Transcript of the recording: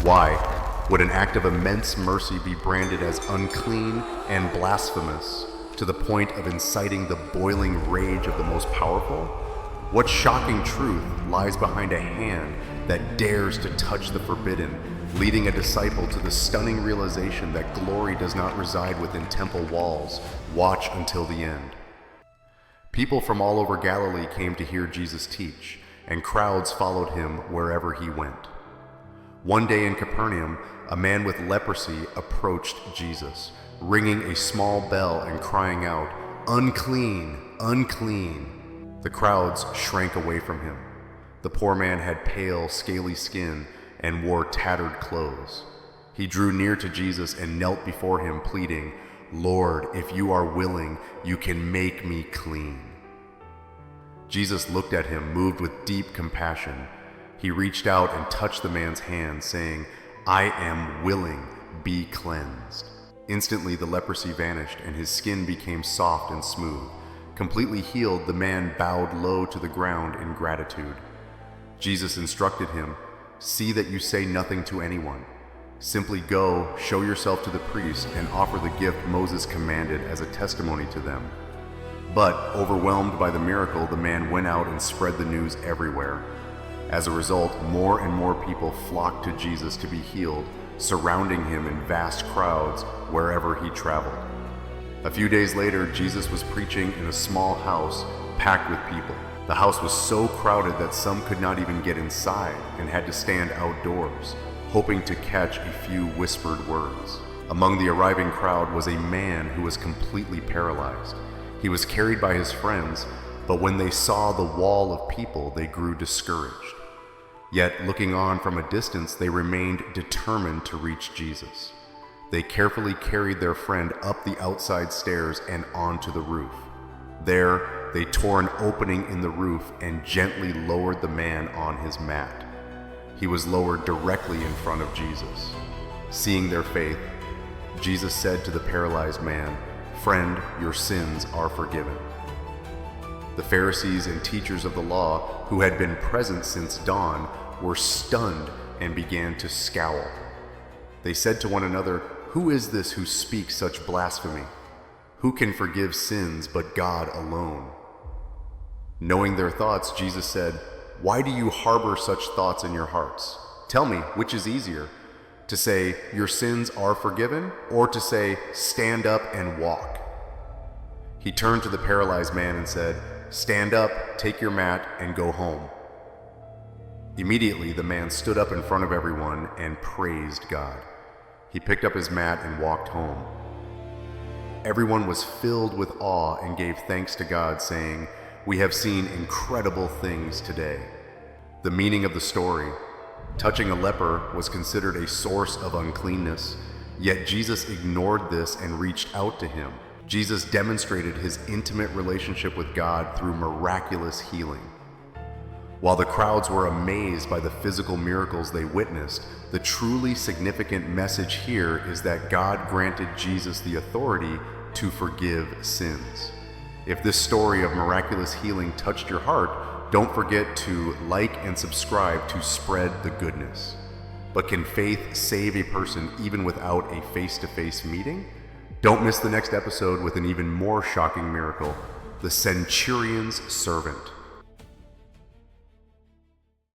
Why would an act of immense mercy be branded as unclean and blasphemous to the point of inciting the boiling rage of the most powerful? What shocking truth lies behind a hand that dares to touch the forbidden, leading a disciple to the stunning realization that glory does not reside within temple walls? Watch until the end. People from all over Galilee came to hear Jesus teach, and crowds followed him wherever he went. One day in Capernaum, a man with leprosy approached Jesus, ringing a small bell and crying out, "Unclean, unclean." The crowds shrank away from him. The poor man had pale, scaly skin and wore tattered clothes. He drew near to Jesus and knelt before him, pleading, "Lord, if you are willing, you can make me clean." Jesus looked at him, moved with deep compassion. He reached out and touched the man's hand, saying, "I am willing, be cleansed." Instantly the leprosy vanished and his skin became soft and smooth. Completely healed, the man bowed low to the ground in gratitude. Jesus instructed him, "See that you say nothing to anyone. Simply go, show yourself to the priest, and offer the gift Moses commanded as a testimony to them." But, overwhelmed by the miracle, the man went out and spread the news everywhere. As a result, more and more people flocked to Jesus to be healed, surrounding him in vast crowds wherever he traveled. A few days later, Jesus was preaching in a small house packed with people. The house was so crowded that some could not even get inside and had to stand outdoors, hoping to catch a few whispered words. Among the arriving crowd was a man who was completely paralyzed. He was carried by his friends, but when they saw the wall of people, they grew discouraged. Yet, looking on from a distance, they remained determined to reach Jesus. They carefully carried their friend up the outside stairs and onto the roof. There, they tore an opening in the roof and gently lowered the man on his mat. He was lowered directly in front of Jesus. Seeing their faith, Jesus said to the paralyzed man, "Friend, your sins are forgiven." The Pharisees and teachers of the law, who had been present since dawn, were stunned and began to scowl. They said to one another, "Who is this who speaks such blasphemy? Who can forgive sins but God alone?" Knowing their thoughts, Jesus said, "Why do you harbor such thoughts in your hearts? Tell me, which is easier, to say, 'Your sins are forgiven,' or to say, 'Stand up and walk'?" He turned to the paralyzed man and said, "Stand up, take your mat, and go home." Immediately the man stood up in front of everyone and praised God. He picked up his mat and walked home. Everyone was filled with awe and gave thanks to God, saying, "We have seen incredible things today." The meaning of the story: touching a leper was considered a source of uncleanness, yet Jesus ignored this and reached out to him. Jesus demonstrated his intimate relationship with God through miraculous healing. While the crowds were amazed by the physical miracles they witnessed, the truly significant message here is that God granted Jesus the authority to forgive sins. If this story of miraculous healing touched your heart, don't forget to like and subscribe to spread the goodness. But can faith save a person even without a face-to-face meeting? Don't miss the next episode with an even more shocking miracle: the centurion's servant.